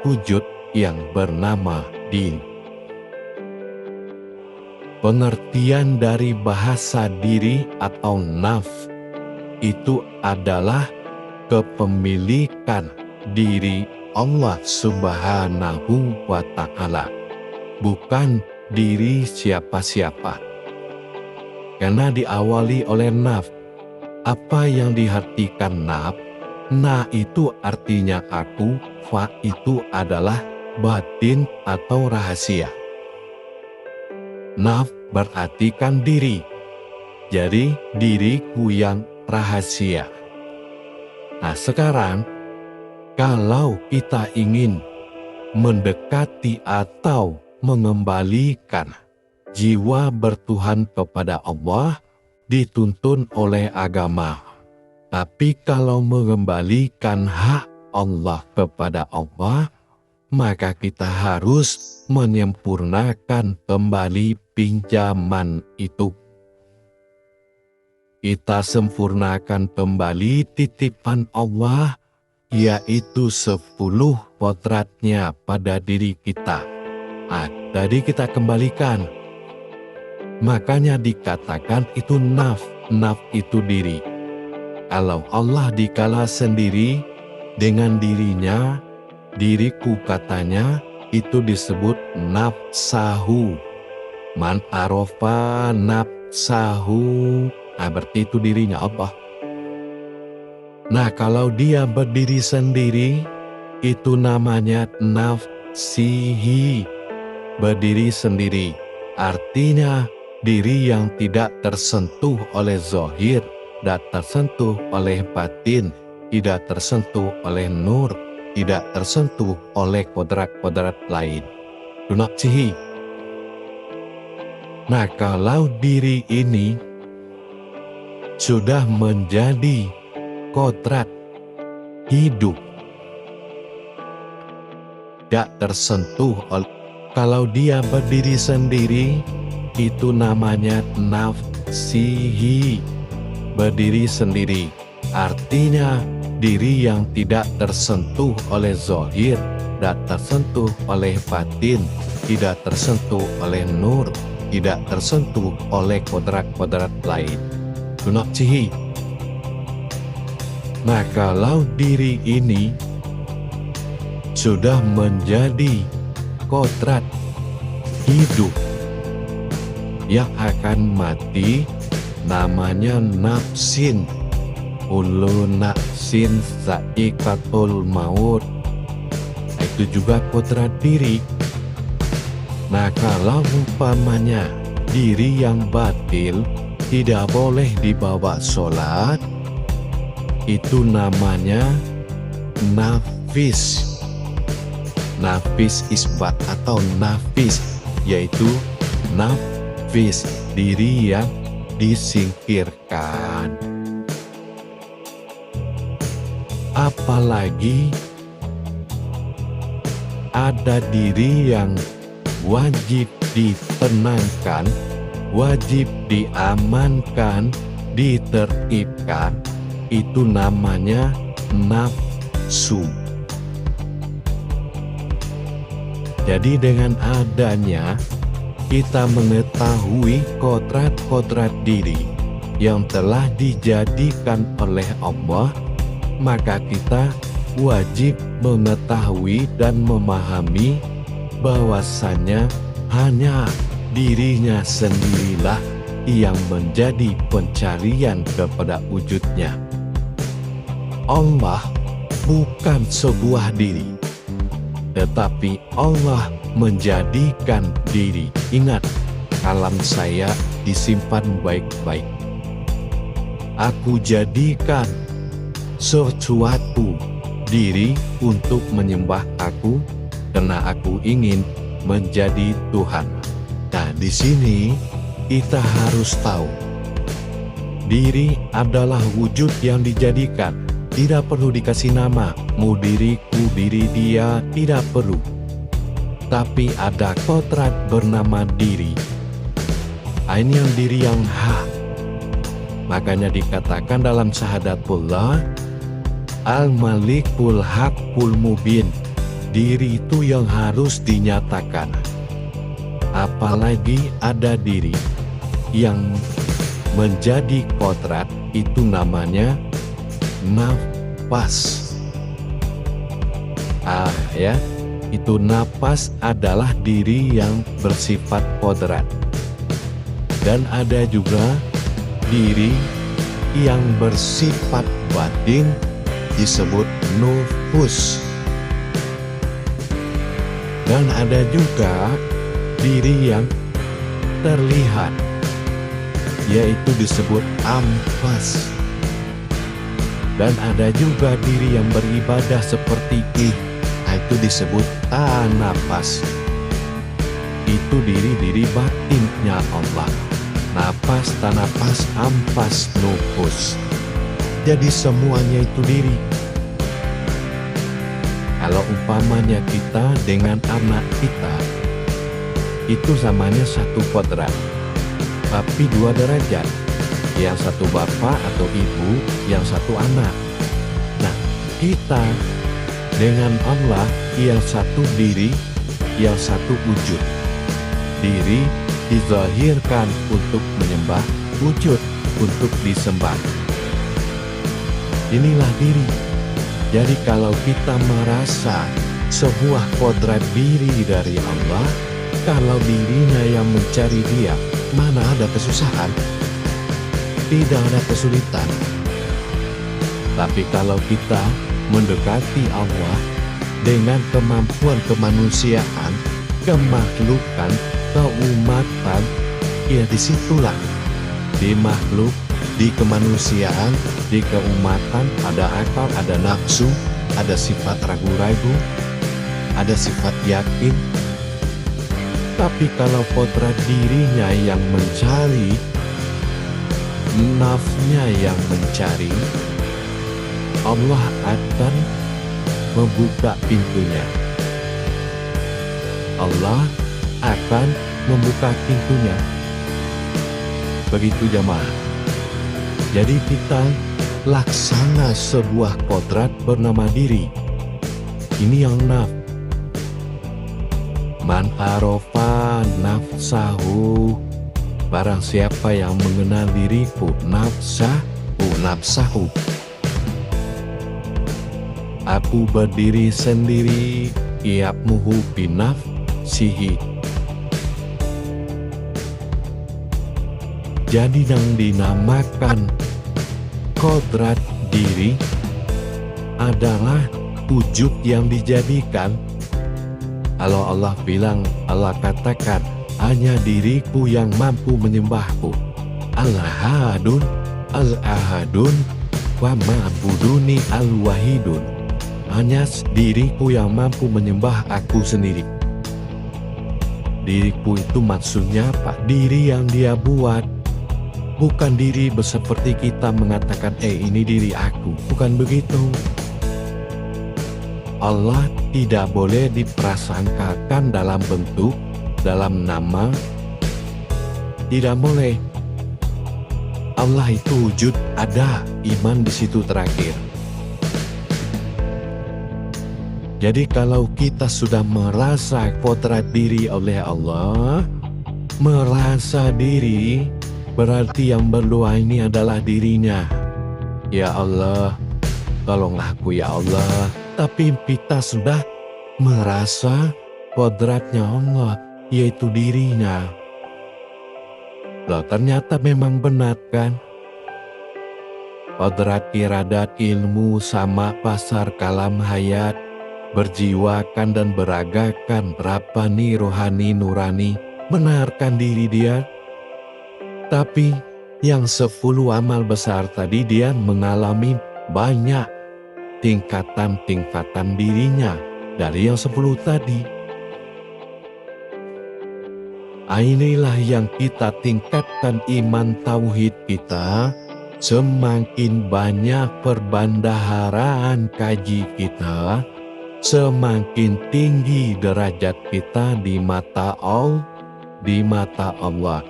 wujud yang bernama diri. Pengertian dari bahasa diri atau nafs itu adalah kepemilikan diri Allah Subhanahu wa Ta'ala, bukan diri siapa-siapa. Karena diawali oleh nafs. Apa yang diartikan nafs? Na itu artinya aku, fa itu adalah batin atau rahasia. Nafs berarti kan diri, jadi diriku yang rahasia. Nah sekarang, kalau kita ingin mendekati atau mengembalikan jiwa bertuhan kepada Allah, dituntun oleh agama. Tapi kalau mengembalikan hak Allah kepada Allah, maka kita harus menyempurnakan kembali pinjaman itu. Kita sempurnakan kembali titipan Allah, yaitu 10 kodratnya pada diri kita. Tadi kita kembalikan. Makanya dikatakan itu nafs. Nafs itu diri. Kalau Allah dikala sendiri dengan dirinya, diriku katanya, itu disebut nafsahu. Man arofa nafsahu. Berarti itu dirinya Allah. Nah kalau dia berdiri sendiri, itu namanya nafsihi. Berdiri sendiri. Artinya diri yang tidak tersentuh oleh zahir, tidak tersentuh oleh batin, tidak tersentuh oleh nur, tidak tersentuh oleh kodrat-kodrat lain. Nafsihi. Nah kalau diri ini sudah menjadi kodrat hidup, tidak tersentuh oleh, kalau dia berdiri sendiri, itu namanya nafsihi. Berdiri sendiri, artinya diri yang tidak tersentuh oleh zahir, tidak tersentuh oleh batin, tidak tersentuh oleh nur, tidak tersentuh oleh kodrat-kodrat lain. Nafsihi. Nah kalau diri ini sudah menjadi kodrat hidup yang akan mati, namanya nafsin. Ulu nafsin zaikatul maut. Itu juga kodrat diri. Nah kalau umpamanya diri yang batil tidak boleh dibawa sholat, itu namanya nafis. Nafis isbat atau nafis, yaitu nafis, diri yang disingkirkan. Apalagi ada diri yang wajib ditenangkan, wajib diamankan, ditertibkan, itu namanya nafsu. Jadi dengan adanya kita mengetahui kodrat-kodrat diri yang telah dijadikan oleh Allah, maka kita wajib mengetahui dan memahami bahwasannya hanya dirinya sendirilah yang menjadi pencarian kepada wujudnya. Allah bukan sebuah diri, tetapi Allah menjadikan diri. Ingat, kalam saya disimpan baik-baik. Aku jadikan sesuatu diri untuk menyembah aku karena aku ingin menjadi Tuhan. Nah, di sini kita harus tahu diri adalah wujud yang dijadikan. Tidak perlu dikasih nama, mau diriku, diri dia, tidak perlu. Tapi ada kodrat bernama diri. Ini yang diri yang hak. Makanya dikatakan dalam syahadatullah, Al-Malikul Haqqul Mubin. diri itu yang harus dinyatakan. Apalagi ada diri yang menjadi kodrat, itu namanya nafas. Itu nafas adalah diri yang bersifat kodrat. Dan ada juga diri yang bersifat batin, disebut nufus. Dan ada juga diri yang terlihat, yaitu disebut amfas. Dan ada juga diri yang beribadah seperti itu disebut nafas. Itu diri-diri batinnya Allah. Nafas, tanapas, amfas, nufus. Jadi semuanya itu diri. Kalau umpamanya kita dengan anak kita, itu samanya satu kodrat, tapi dua derajat. Yang satu bapak atau ibu, yang satu anak. Nah, kita dengan Allah, yang satu diri, yang satu wujud. Diri dizahirkan untuk menyembah, wujud untuk disembah. Inilah diri. Jadi kalau kita merasa sebuah kodrat diri dari Allah, kalau dirinya yang mencari dia, mana ada kesusahan? Tidak ada kesulitan. Tapi kalau kita mendekati Allah dengan kemampuan kemanusiaan, kemakhlukan, keumatan, ya disitulah di makhluk, di kemanusiaan, di keumatan ada akal, ada nafsu, ada sifat ragu-ragu, ada sifat yakin. Tapi kalau kodrat dirinya yang mencari, nafsnya yang mencari, Allah akan membuka pintunya. Allah akan membuka pintunya. Begitu jamaah. Jadi kita laksana sebuah kodrat bernama diri. Ini yang naf. Man arofa nafsahu. Barang siapa yang mengenal diriku, nafsahu. Aku berdiri sendiri, ya'muhu binafsihi. Jadi yang dinamakan kodrat diri adalah wujud yang dijadikan. Kalau Allah bilang, Allah katakan, hanya diriku yang mampu menyembahku. Al-Ahadun, Al-Ahadun, wa ma'buduni al-Wahidun. Hanya diriku yang mampu menyembah aku sendiri. Diriku itu maksudnya apa? Diri yang dia buat. Bukan diri seperti kita mengatakan, ini diri aku. Bukan begitu. Allah tidak boleh diprasangkakan dalam bentuk, dalam nama. Tidak boleh. Allah itu wujud, ada, iman di situ terakhir. Jadi kalau kita sudah merasa kodrat diri oleh Allah, merasa diri, berarti yang berdoa ini adalah dirinya. Ya Allah, tolong aku ya Allah. Tapi kita sudah merasa kodratnya Allah, yaitu dirinya. Loh, ternyata memang benar kan? Kodrat iradat ilmu sama pasar kalam hayat, berjiwakan dan beragakan Rabbani rohani nurani, benarkan diri dia. Tapi yang 10 amal besar tadi dia mengalami banyak tingkatan-tingkatan dirinya dari yang 10 tadi. Inilah yang kita tingkatkan iman tauhid kita. Semakin banyak perbendaharaan kaji kita, semakin tinggi derajat kita di mata Allah.